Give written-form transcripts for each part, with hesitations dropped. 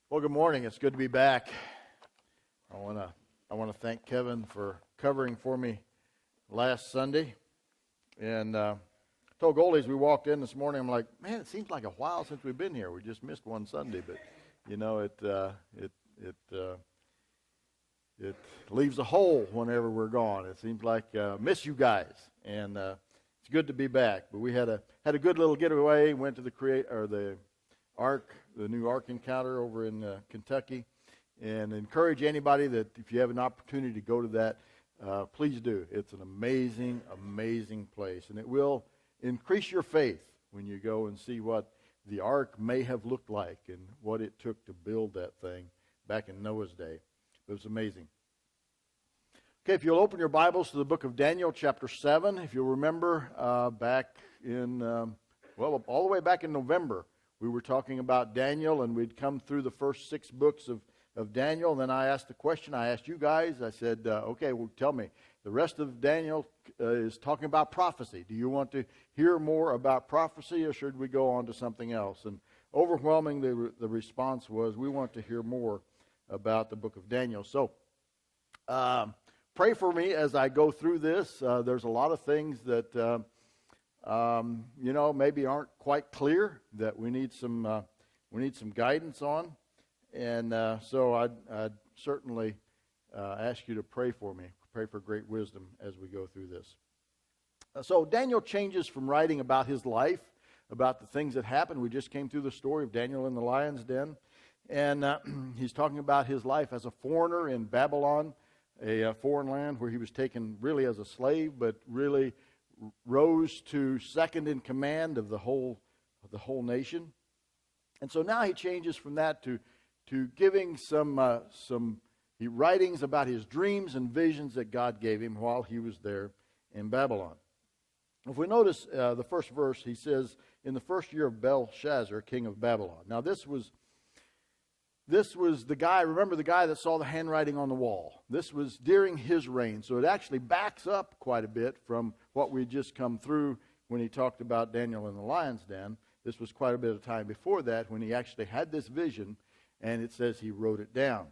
Well, good morning. It's good to be back. I want to thank Kevin for covering for me last Sunday. And told Goldie as we walked in this morning, I'm like, man, it seems like a while since we've been here. We just missed one Sunday, but you know, it leaves a hole whenever we're gone. It seems like miss you guys, and it's good to be back. But we had a good little getaway. Went to the new Ark encounter over in Kentucky, and encourage anybody that if you have an opportunity to go to that, please do. It's an amazing, amazing place, and it will increase your faith when you go and see what the Ark may have looked like and what it took to build that thing back in Noah's day. It was amazing. Okay, if you'll open your Bibles to the book of Daniel, chapter 7. If you'll remember back in, all the way back in November, we were talking about Daniel, and we'd come through the first 6 books of Daniel. And then I asked the question, I asked you guys, I said, okay, well, tell me. The rest of Daniel is talking about prophecy. Do you want to hear more about prophecy, or should we go on to something else? And overwhelmingly, the response was, we want to hear more about the book of Daniel. So pray for me as I go through this. There's a lot of things that maybe aren't quite clear, that we need some guidance on, and so I'd certainly ask you to pray for me. Pray for great wisdom as we go through this. So Daniel changes from writing about his life, about the things that happened. We just came through the story of Daniel in the lion's den. And he's talking about his life as a foreigner in Babylon, a foreign land where he was taken really as a slave, but really rose to second in command of the whole nation. And so now he changes from that to giving some writings about his dreams and visions that God gave him while he was there in Babylon. If we notice the first verse, he says, in the first year of Belshazzar, king of Babylon. Now this was the guy, remember the guy that saw the handwriting on the wall. This was during his reign, so it actually backs up quite a bit from what we just come through when he talked about Daniel in the lion's den. This was quite a bit of time before that when he actually had this vision, and it says he wrote it down.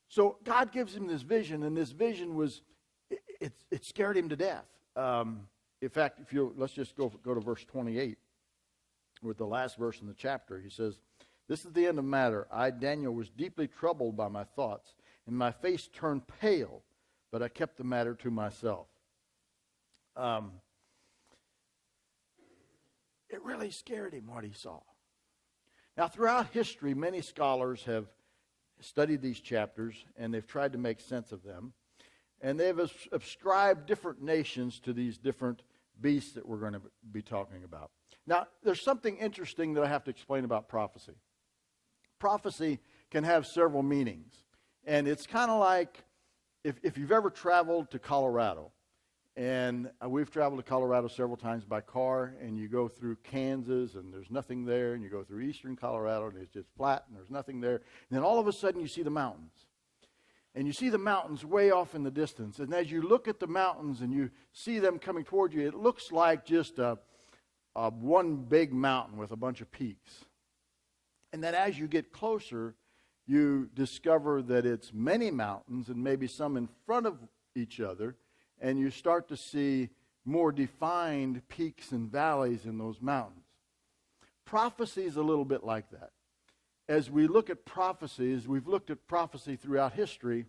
So God gives him this vision, and this vision it scared him to death. In fact, let's just go to verse 28. With the last verse in the chapter, he says, "This is the end of matter. I, Daniel, was deeply troubled by my thoughts, and my face turned pale, but I kept the matter to myself." It really scared him what he saw. Now, throughout history, many scholars have studied these chapters, and they've tried to make sense of them, and they've ascribed different nations to these different beasts that we're going to be talking about. Now, there's something interesting that I have to explain about prophecy. Prophecy can have several meanings. And it's kind of like if you've ever traveled to Colorado, and we've traveled to Colorado several times by car, and you go through Kansas, and there's nothing there, and you go through eastern Colorado, and it's just flat, and there's nothing there. And then all of a sudden, you see the mountains. And you see the mountains way off in the distance. And as you look at the mountains and you see them coming toward you, it looks like just one big mountain with a bunch of peaks. And then as you get closer, you discover that it's many mountains and maybe some in front of each other. And you start to see more defined peaks and valleys in those mountains. Prophecy is a little bit like that. As we look at prophecies, we've looked at prophecy throughout history,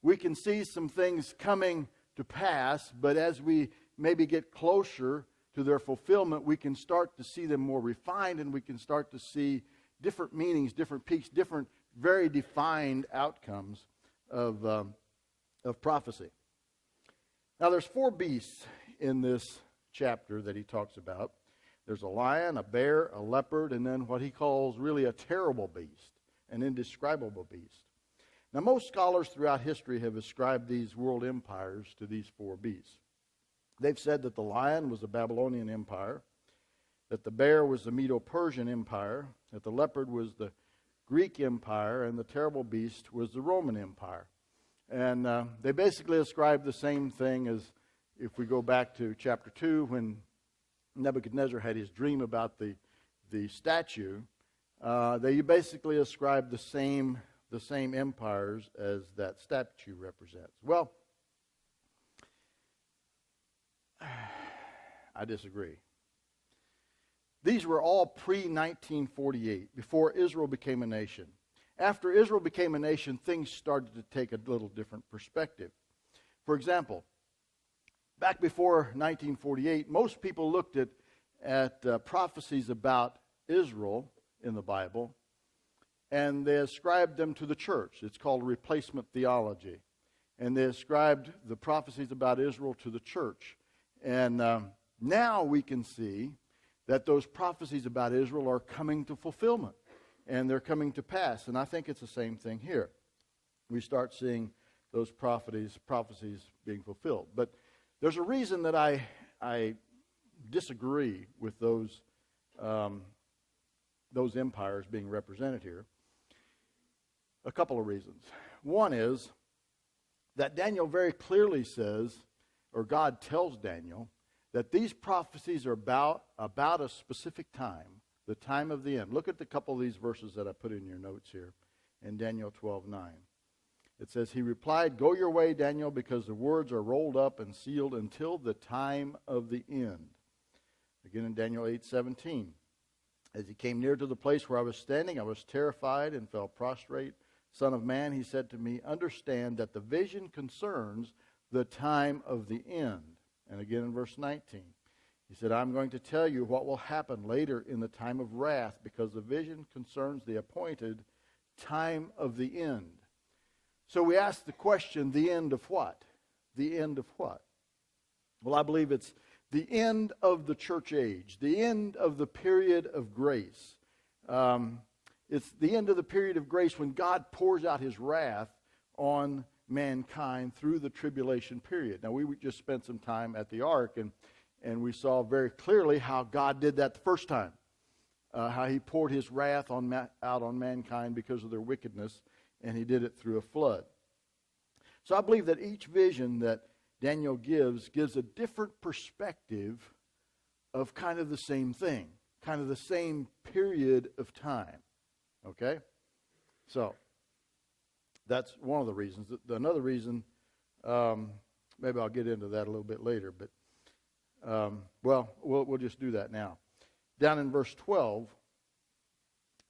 we can see some things coming to pass, but as we maybe get closer to their fulfillment, we can start to see them more refined, and we can start to see different meanings, different peaks, different very defined outcomes of prophecy. Now, there's 4 beasts in this chapter that he talks about. There's a lion, a bear, a leopard, and then what he calls really a terrible beast, an indescribable beast. Now, most scholars throughout history have ascribed these world empires to these 4 beasts. They've said that the lion was the Babylonian Empire, that the bear was the Medo-Persian Empire, that the leopard was the Greek Empire, and the terrible beast was the Roman Empire. And they basically ascribe the same thing as if we go back to chapter 2 when Nebuchadnezzar had his dream about the statue. They basically ascribe the same empires as that statue represents. Well, I disagree. These were all pre-1948, before Israel became a nation. After Israel became a nation, things started to take a little different perspective. For example, back before 1948, most people looked at prophecies about Israel in the Bible, and they ascribed them to the church. It's called replacement theology. And they ascribed the prophecies about Israel to the church. And now we can see that those prophecies about Israel are coming to fulfillment, and they're coming to pass. And I think it's the same thing here. We start seeing those prophecies being fulfilled. But there's a reason that I disagree with those empires being represented here. A couple of reasons. One is that Daniel very clearly says, or God tells Daniel, that these prophecies are about a specific time, the time of the end. Look at the couple of these verses that I put in your notes here in Daniel 12:9. It says, he replied, go your way, Daniel, because the words are rolled up and sealed until the time of the end. Again in Daniel 8:17. As he came near to the place where I was standing, I was terrified and fell prostrate. Son of man, he said to me, understand that the vision concerns the time of the end. And again in verse 19, he said, I'm going to tell you what will happen later in the time of wrath, because the vision concerns the appointed time of the end. So we ask the question, the end of what? The end of what? Well, I believe it's the end of the church age, the end of the period of grace. It's the end of the period of grace when God pours out his wrath on mankind through the tribulation period. Now, we just spent some time at the ark, and we saw very clearly how God did that the first time, how he poured his wrath out on mankind because of their wickedness, and he did it through a flood. So I believe that each vision that Daniel gives a different perspective of kind of the same thing, kind of the same period of time. Okay? So that's one of the reasons. Another reason, maybe I'll get into that a little bit later, but we'll just do that now. Down in verse 12,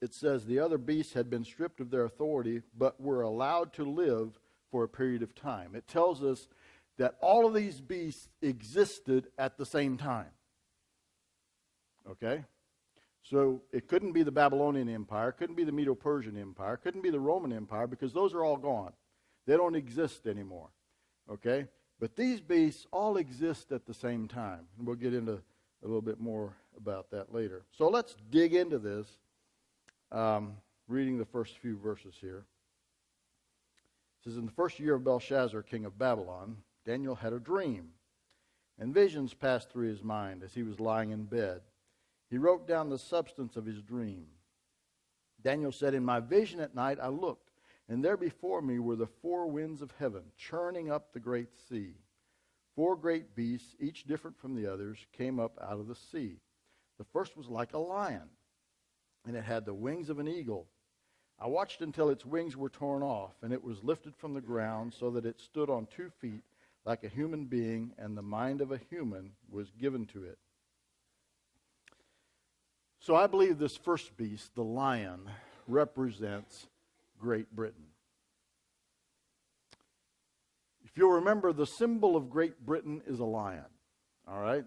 it says, the other beasts had been stripped of their authority, but were allowed to live for a period of time. It tells us that all of these beasts existed at the same time. Okay? So it couldn't be the Babylonian Empire, couldn't be the Medo-Persian Empire, couldn't be the Roman Empire, because those are all gone. They don't exist anymore. Okay? But these beasts all exist at the same time. And we'll get into a little bit more about that later. So let's dig into this, reading the first few verses here. It says, in the first year of Belshazzar, king of Babylon, Daniel had a dream, and visions passed through his mind as he was lying in bed. He wrote down the substance of his dream. Daniel said, in my vision at night I looked, and there before me were the four winds of heaven, churning up the great sea. Four great beasts, each different from the others, came up out of the sea. The first was like a lion, and it had the wings of an eagle. I watched until its wings were torn off, and it was lifted from the ground so that it stood on 2 feet like a human being, and the mind of a human was given to it. So I believe this first beast, the lion, represents Great Britain. If you'll remember, the symbol of Great Britain is a lion. All right?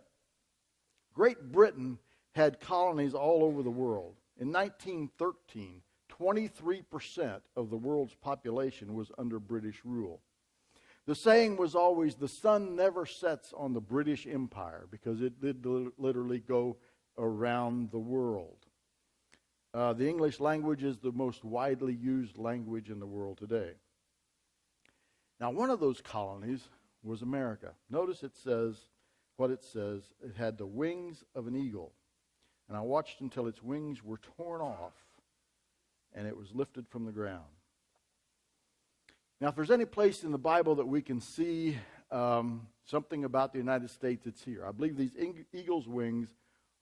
Great Britain had colonies all over the world. In 1913, 23% of the world's population was under British rule. The saying was always, the sun never sets on the British Empire, because it did literally go around the world. The English language is the most widely used language in the world today. Now, one of those colonies was America. Notice it says, what it says, it had the wings of an eagle. And I watched until its wings were torn off, and it was lifted from the ground. Now, if there's any place in the Bible that we can see something about the United States, it's here. I believe these eagle's wings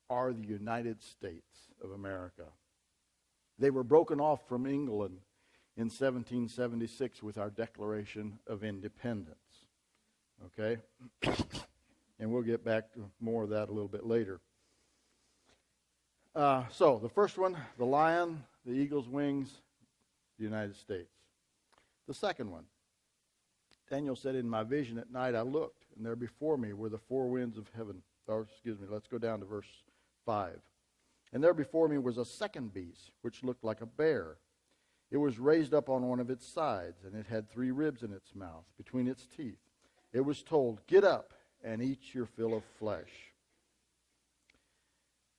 are the United States of America. They were broken off from England in 1776 with our Declaration of Independence. Okay? And we'll get back to more of that a little bit later. So, the first one, the lion, the eagle's wings, the United States. The second one, Daniel said, in my vision at night I looked, and there before me were the four winds of heaven. Let's go down to verse 5. And there before me was a second beast, which looked like a bear. It was raised up on one of its sides, and it had 3 ribs in its mouth, between its teeth. It was told, get up and eat your fill of flesh.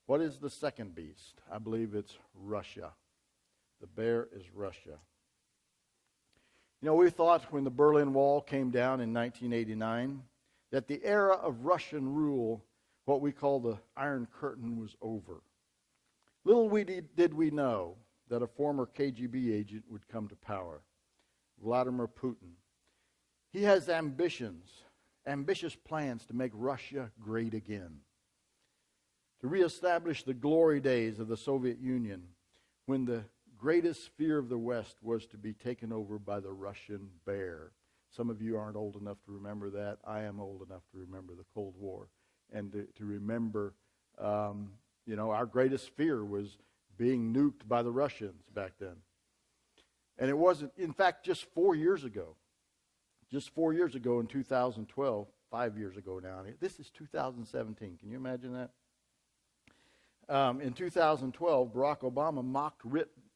What is the second beast? I believe it's Russia. The bear is Russia. You know, we thought when the Berlin Wall came down in 1989 that the era of Russian rule, what we call the Iron Curtain, was over. Little did we know that a former KGB agent would come to power, Vladimir Putin. He has ambitious plans to make Russia great again, to reestablish the glory days of the Soviet Union when the greatest fear of the West was to be taken over by the Russian bear. Some of you aren't old enough to remember that. I am old enough to remember the Cold War and to remember, our greatest fear was being nuked by the Russians back then. And it wasn't, in fact, just 4 years ago in 2012, 5 years ago now. This is 2017. Can you imagine that? In 2012, Barack Obama mocked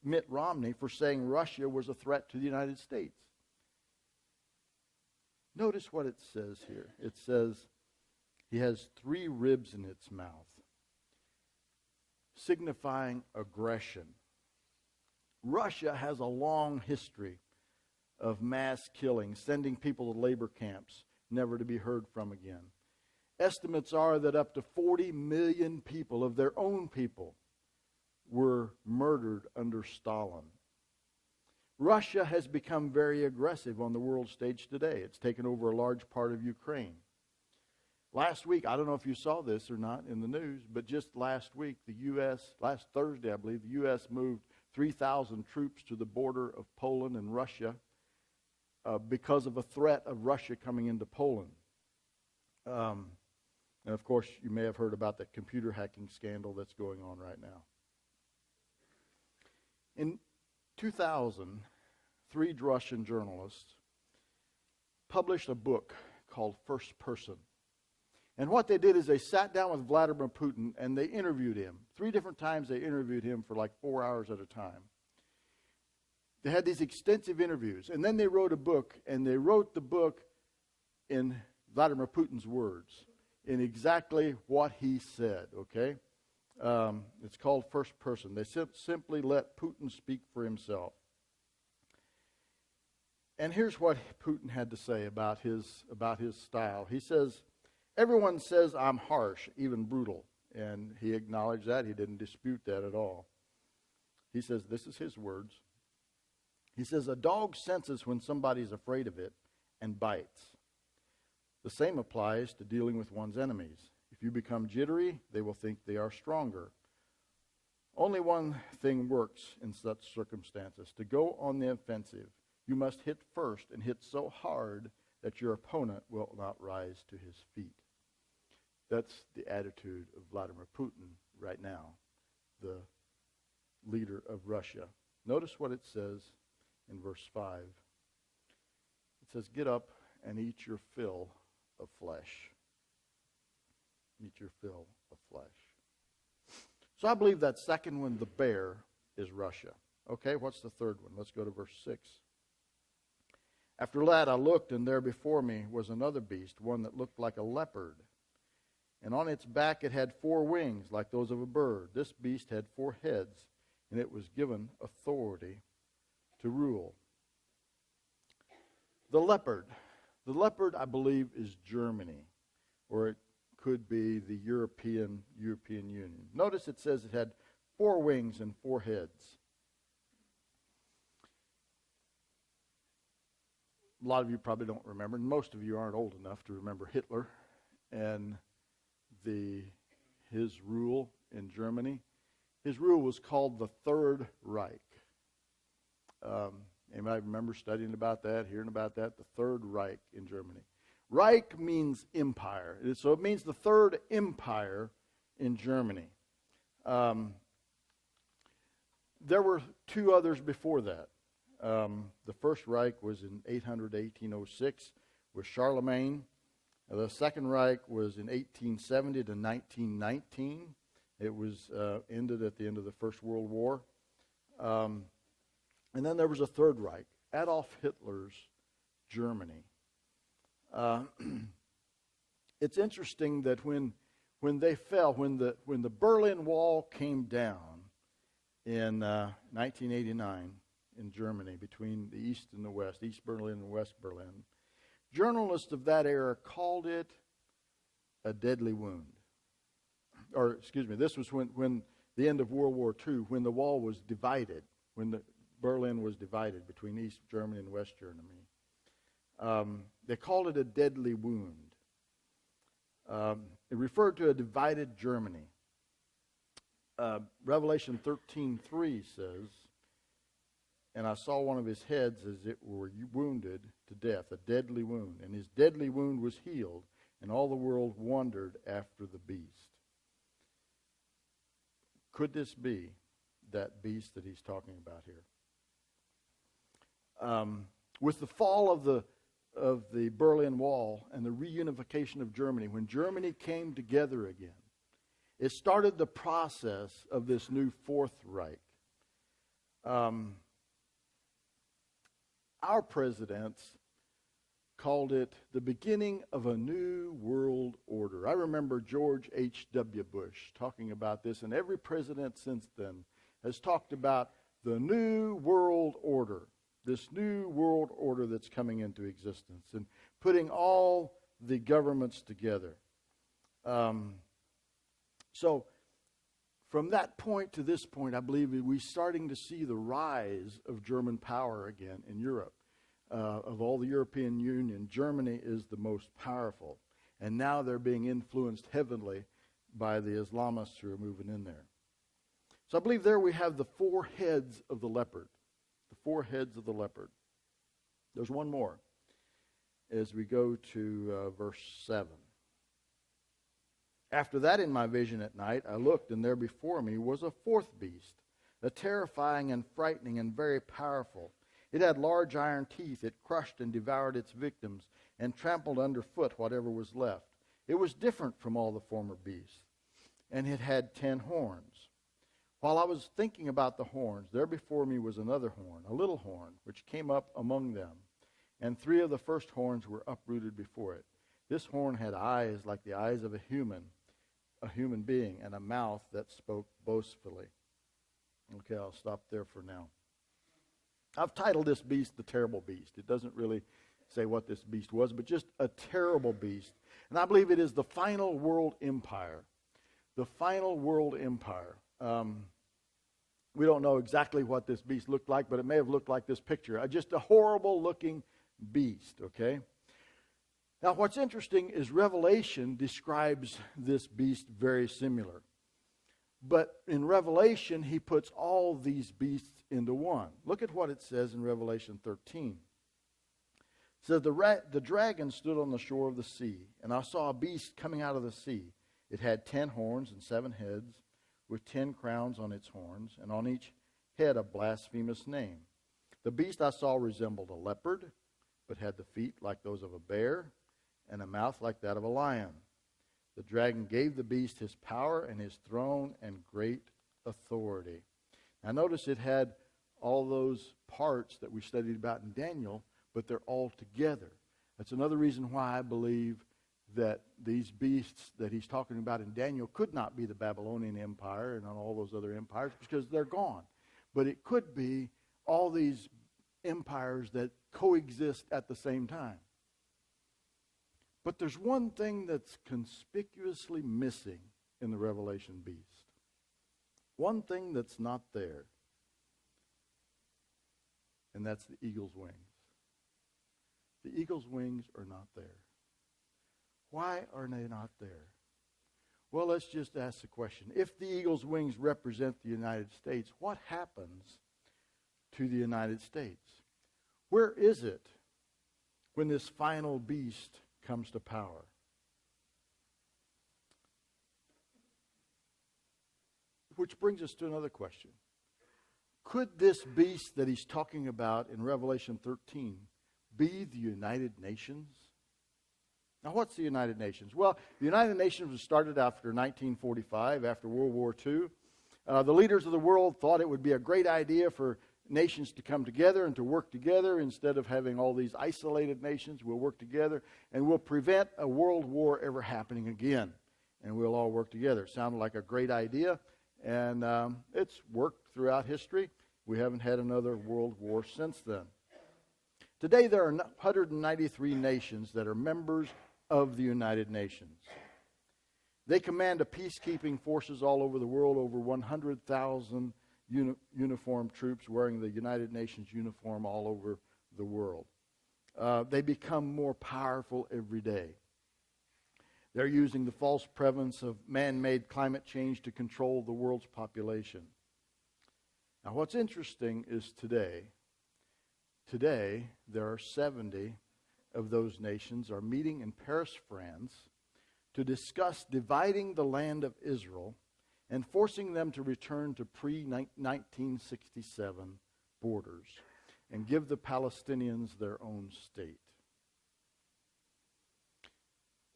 Mitt Romney for saying Russia was a threat to the United States. Notice what it says here. It says he has 3 ribs in its mouth, signifying aggression. Russia has a long history of mass killing, sending people to labor camps, never to be heard from again. Estimates are that up to 40 million people of their own people were murdered under Stalin. Russia has become very aggressive on the world stage today. It's taken over a large part of Ukraine. Last week, I don't know if you saw this or not in the news, but just last week, last Thursday, I believe, the U.S. moved 3,000 troops to the border of Poland and Russia because of a threat of Russia coming into Poland. And of course, you may have heard about that computer hacking scandal that's going on right now. In 2000, 3 Russian journalists published a book called First Person. And what they did is they sat down with Vladimir Putin and they interviewed him. 3 different times they interviewed him for like 4 hours at a time. They had these extensive interviews. And then they wrote a book, and they wrote the book in Vladimir Putin's words, in exactly what he said, okay? It's called First Person. They simply let Putin speak for himself. And here's what Putin had to say about his style. He says, everyone says I'm harsh, even brutal. And he acknowledged that. He didn't dispute that at all. He says, this is his words. He says, a dog senses when somebody's afraid of it and bites. The same applies to dealing with one's enemies. If you become jittery, they will think they are stronger. Only one thing works in such circumstances: to go on the offensive. You must hit first and hit so hard that your opponent will not rise to his feet. That's the attitude of Vladimir Putin right now, the leader of Russia. Notice what it says in verse 5. It says, get up and eat your fill of flesh. Eat your fill of flesh. So I believe that second one, the bear, is Russia. Okay, what's the third one? Let's go to verse 6. After that I looked, and there before me was another beast, one that looked like a leopard. And on its back it had 4 wings, like those of a bird. This beast had 4 heads, and it was given authority to rule. The leopard, I believe, is Germany, or it could be the European Union. Notice it says it had 4 wings and 4 heads. A lot of you probably don't remember, and most of you aren't old enough to remember Hitler and his rule in Germany. His rule was called the Third Reich. Anybody remember studying about that, hearing about that? The Third Reich in Germany. Reich means empire. So it means the Third Empire in Germany. There were two others before that. The First Reich was in 1806 with Charlemagne. The Second Reich was in 1870 to 1919. It was ended at the end of the First World War. And then there was a Third Reich, Adolf Hitler's Germany. It's interesting that when they fell, when the Berlin Wall came down in 1989 in Germany between the East and the West, East Berlin and West Berlin, journalists of that era called it a deadly wound. Or, excuse me, this was when the end of World War II, when the wall was divided, when Berlin was divided between East Germany and West Germany. They called it a deadly wound. It referred to a divided Germany. Revelation 13:3 says, "And I saw one of his heads as it were wounded to death, a deadly wound. And his deadly wound was healed, and all the world wondered after the beast." Could this be that beast that he's talking about here? With the fall of the Berlin Wall and the reunification of Germany, when Germany came together again, it started the process of this new Fourth Reich. Our presidents called it the beginning of a new world order. I remember George H.W. Bush talking about this, and every president since then has talked about the new world order, this new world order that's coming into existence, and putting all the governments together. So from that point to this point, I believe we're starting to see the rise of German power again in Europe. Of all the European Union, Germany is the most powerful. And now they're being influenced heavily by the Islamists who are moving in there. So I believe there we have the four heads of the leopard. The four heads of the leopard. There's one more as we go to verse 7. "After that in my vision at night, I looked, and there before me was a fourth beast, a terrifying and frightening and very powerful. It had large iron teeth. It crushed and devoured its victims and trampled underfoot whatever was left. It was different from all the former beasts, and it had 10 horns. While I was thinking about the horns, there before me was another horn, a little horn, which came up among them, and 3 of the first horns were uprooted before it. This horn had eyes like the eyes of a human being, and a mouth that spoke boastfully." Okay, I'll stop there for now. I've titled this beast the terrible beast. It doesn't really say what this beast was, but just a terrible beast. And I believe it is the final world empire. The final world empire. We don't know exactly what this beast looked like, but it may have looked like this picture. Just a horrible looking beast, okay? Now what's interesting is Revelation describes this beast very similar. But in Revelation, he puts all these beasts into one. Look at what it says in Revelation 13. It says, the dragon stood on the shore of the sea, and I saw a beast coming out of the sea. It had 10 horns and 7 heads, with 10 crowns on its horns, and on each head a blasphemous name. The beast I saw resembled a leopard, but had the feet like those of a bear, and a mouth like that of a lion. The dragon gave the beast his power and his throne and great authority. Now notice it had all those parts that we studied about in Daniel, but they're all together. That's another reason why I believe that these beasts that he's talking about in Daniel could not be the Babylonian Empire and all those other empires, because they're gone. But it could be all these empires that coexist at the same time. But there's one thing that's conspicuously missing in the Revelation beast. One thing that's not there. And that's the eagle's wings. The eagle's wings are not there. Why are they not there? Well, let's just ask the question. If the eagle's wings represent the United States, what happens to the United States? Where is it when this final beast comes to power? Which brings us to another question. Could this beast that he's talking about in Revelation 13 be the United Nations? Now, what's the United Nations? Well, the United Nations was started after 1945, after World War II. The leaders of the world thought it would be a great idea for nations to come together and to work together. Instead of having all these isolated nations, we'll work together and we'll prevent a world war ever happening again. And we'll all work together. It sounded like a great idea, and it's worked throughout history. We haven't had another world war since then. Today, there are 193 nations that are members of the United Nations. They command a peacekeeping forces all over the world, over 100,000 uniformed troops wearing the United Nations uniform all over the world. They become more powerful every day. They're using the false prevalence of man-made climate change to control the world's population. Now, what's interesting is today, there are 70 of those nations are meeting in Paris, France, to discuss dividing the land of Israel and forcing them to return to pre-1967 borders and give the Palestinians their own state.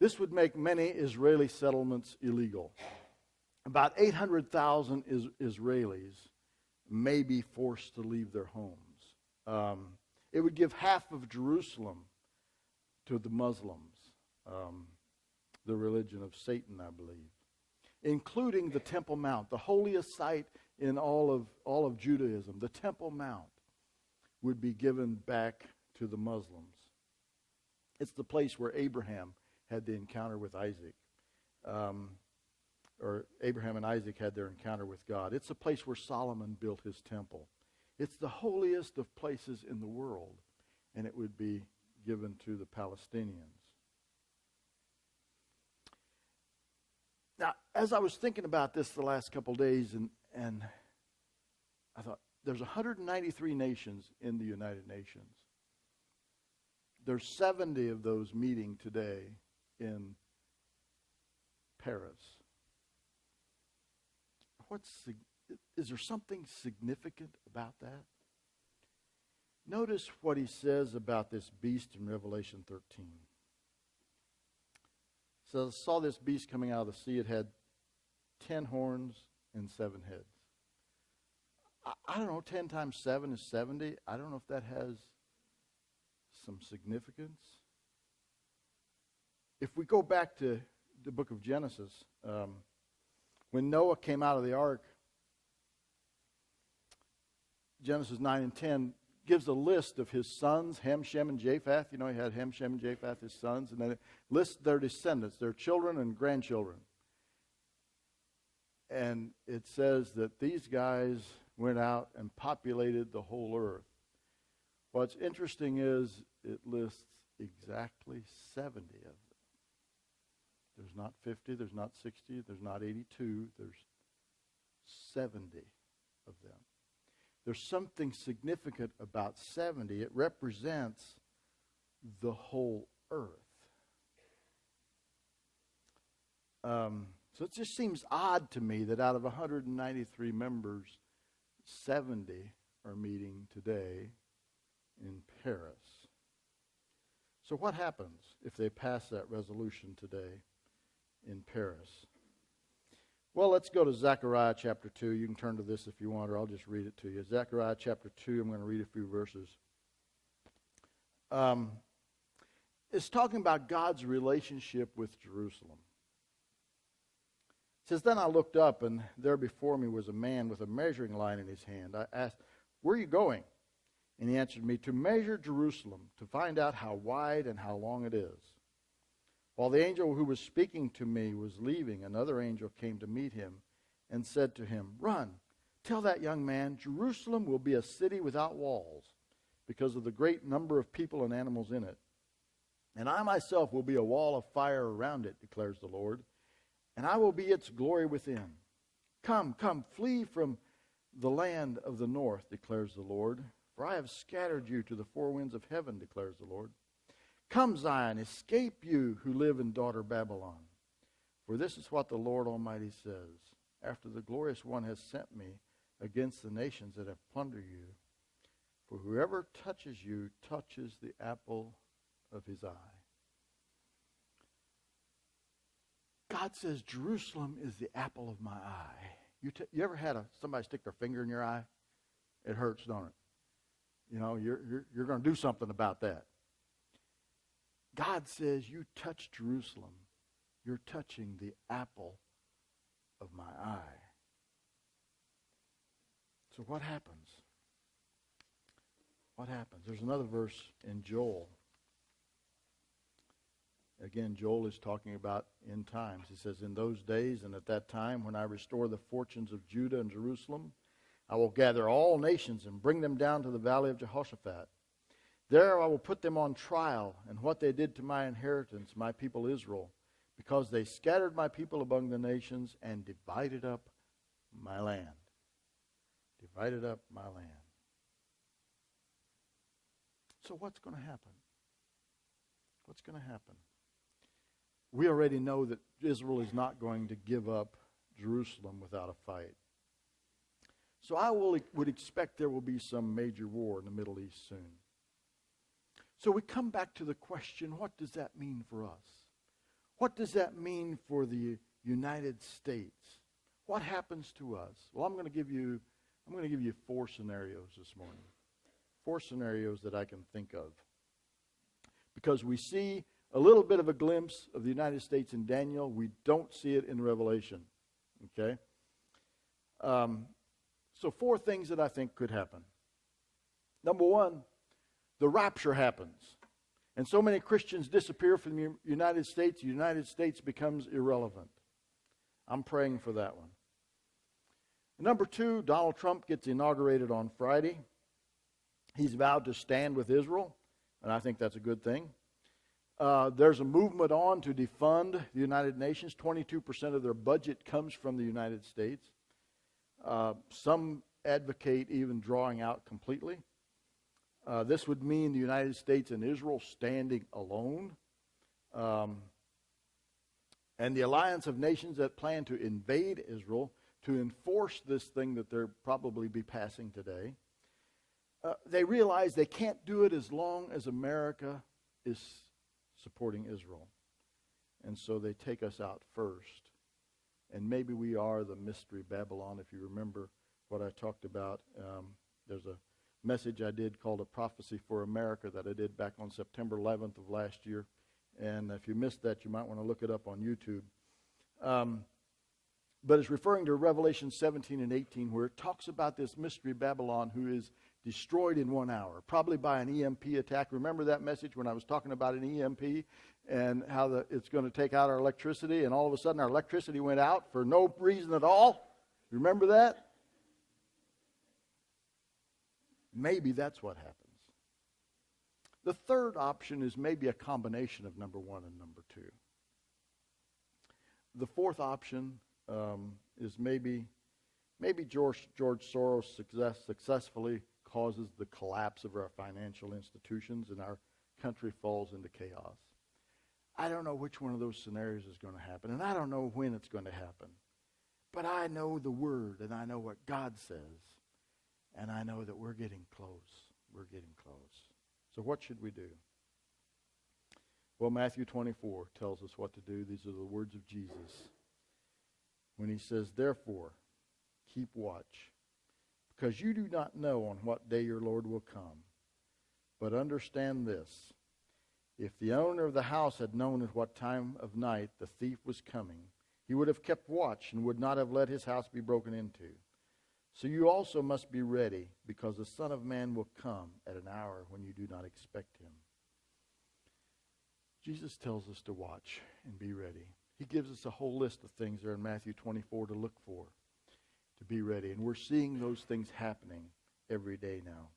This would make many Israeli settlements illegal. About 800,000 Israelis may be forced to leave their homes. It would give half of Jerusalem to the Muslims, the religion of Satan, I believe, including the Temple Mount, the holiest site in all of Judaism. The Temple Mount would be given back to the Muslims. It's the place where Abraham had the encounter with Isaac, or Abraham and Isaac had their encounter with God. It's the place where Solomon built his temple. It's the holiest of places in the world, and it would be given to the Palestinians. Now, as I was thinking about this the last couple of days, and I thought, there's 193 nations in the United Nations. There's 70 of those meeting today in Paris. Is there something significant about that? Notice what he says about this beast in Revelation 13. It says, I saw this beast coming out of the sea. It had 10 horns and 7 heads. I don't know, 10 times 7 is 70. I don't know if that has some significance. If we go back to the book of Genesis, when Noah came out of the ark, Genesis 9 and 10 gives a list of his sons, Ham, Shem, and Japheth. You know, he had Ham, Shem, and Japheth, his sons, and then it lists their descendants, their children and grandchildren. And it says that these guys went out and populated the whole earth. What's interesting is it lists exactly 70 of them. There's not 50, there's not 60, there's not 82, there's 70 of them. There's something significant about 70. It represents the whole earth. So it just seems odd to me that out of 193 members, 70 are meeting today in Paris. So what happens if they pass that resolution today in Paris? Well, let's go to Zechariah chapter 2. You can turn to this if you want, or I'll just read it to you. Zechariah chapter 2, I'm going to read a few verses. It's talking about God's relationship with Jerusalem. It says, Then I looked up, and there before me was a man with a measuring line in his hand. I asked, Where are you going? And he answered me, To measure Jerusalem, to find out how wide and how long it is. While the angel who was speaking to me was leaving, another angel came to meet him and said to him, Run, tell that young man, Jerusalem will be a city without walls because of the great number of people and animals in it. And I myself will be a wall of fire around it, declares the Lord. and I will be its glory within. Come, come, flee from the land of the north, declares the Lord. For I have scattered you to the four winds of heaven, declares the Lord. Come, Zion, escape you who live in daughter Babylon. For this is what the Lord Almighty says. After the glorious one has sent me against the nations that have plundered you, for whoever touches you touches the apple of his eye. God says Jerusalem is the apple of my eye. You ever had somebody stick their finger in your eye? It hurts, don't it? You know, you're going to do something about that. God says, you touch Jerusalem, you're touching the apple of my eye. So what happens? What happens? There's another verse in Joel. Again, Joel is talking about end times. He says, in those days and at that time, when I restore the fortunes of Judah and Jerusalem, I will gather all nations and bring them down to the valley of Jehoshaphat. There I will put them on trial, and what they did to my inheritance, my people Israel, because they scattered my people among the nations and divided up my land. Divided up my land. So what's going to happen? What's going to happen? We already know that Israel is not going to give up Jerusalem without a fight. So I would expect there will be some major war in the Middle East soon. So we come back to the question, what does that mean for us? What does that mean for the United States? What happens to us? Well, I'm going to give you 4 scenarios this morning. 4 scenarios that I can think of. Because we see a little bit of a glimpse of the United States in Daniel. We don't see it in Revelation. Okay? So 4 things that I think could happen. Number 1, the rapture happens. And so many Christians disappear from the United States becomes irrelevant. I'm praying for that one. Number 2, Donald Trump gets inaugurated on Friday. He's vowed to stand with Israel, and I think that's a good thing. There's a movement on to defund the United Nations. 22% of their budget comes from the United States. Some advocate even drawing out completely. This would mean the United States and Israel standing alone. And the alliance of nations that plan to invade Israel to enforce this thing that they'll probably be passing today. They realize they can't do it as long as America is supporting Israel. And so they take us out first. And maybe we are the mystery Babylon, if you remember what I talked about. There's a message I did called A Prophecy for America that I did back on September 11th of last year. And if you missed that, you might want to look it up on YouTube. But it's referring to Revelation 17 and 18, where it talks about this mystery Babylon who is destroyed in 1 hour, probably by an EMP attack. Remember that message when I was talking about an EMP and how it's going to take out our electricity, and all of a sudden our electricity went out for no reason at all? Remember that? Maybe that's what happens. The third option is maybe a combination of number 1 and number 2. The fourth option is maybe George Soros successfully causes the collapse of our financial institutions and our country falls into chaos. I don't know which one of those scenarios is going to happen, and I don't know when it's going to happen. But I know the Word, and I know what God says, and I know that we're getting close. We're getting close. So what should we do? Well, Matthew 24 tells us what to do. These are the words of Jesus. When he says, therefore, keep watch, because you do not know on what day your Lord will come. But understand this, if the owner of the house had known at what time of night the thief was coming, he would have kept watch and would not have let his house be broken into. So you also must be ready, because the Son of Man will come at an hour when you do not expect him. Jesus tells us to watch and be ready. He gives us a whole list of things there in Matthew 24 to look for, to be ready. And we're seeing those things happening every day now.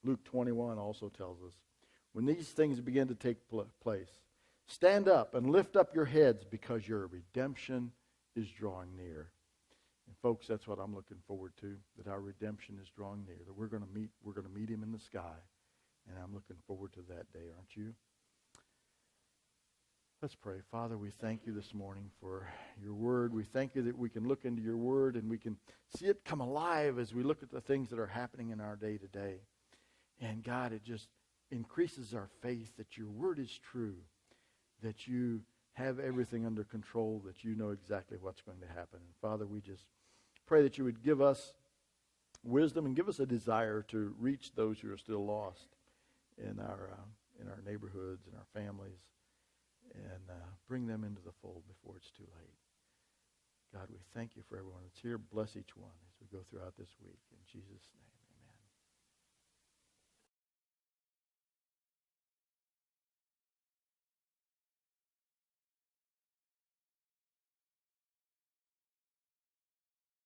Luke 21 also tells us, when these things begin to take place, Stand up and lift up your heads because your redemption is drawing near. And folks, that's what I'm looking forward to, that our redemption is drawing near, that we're going to meet him in the sky. And I'm looking forward to that day, aren't you? Let's pray. Father, we thank you this morning for your word. We thank you that we can look into your word and we can see it come alive as we look at the things that are happening in our day to day. And God, it just increases our faith that your word is true, that you have everything under control, that you know exactly what's going to happen. And Father, we just pray that you would give us wisdom and give us a desire to reach those who are still lost in our neighborhoods and our families, and bring them into the fold before it's too late. God, we thank you for everyone that's here. Bless each one as we go throughout this week. In Jesus' name.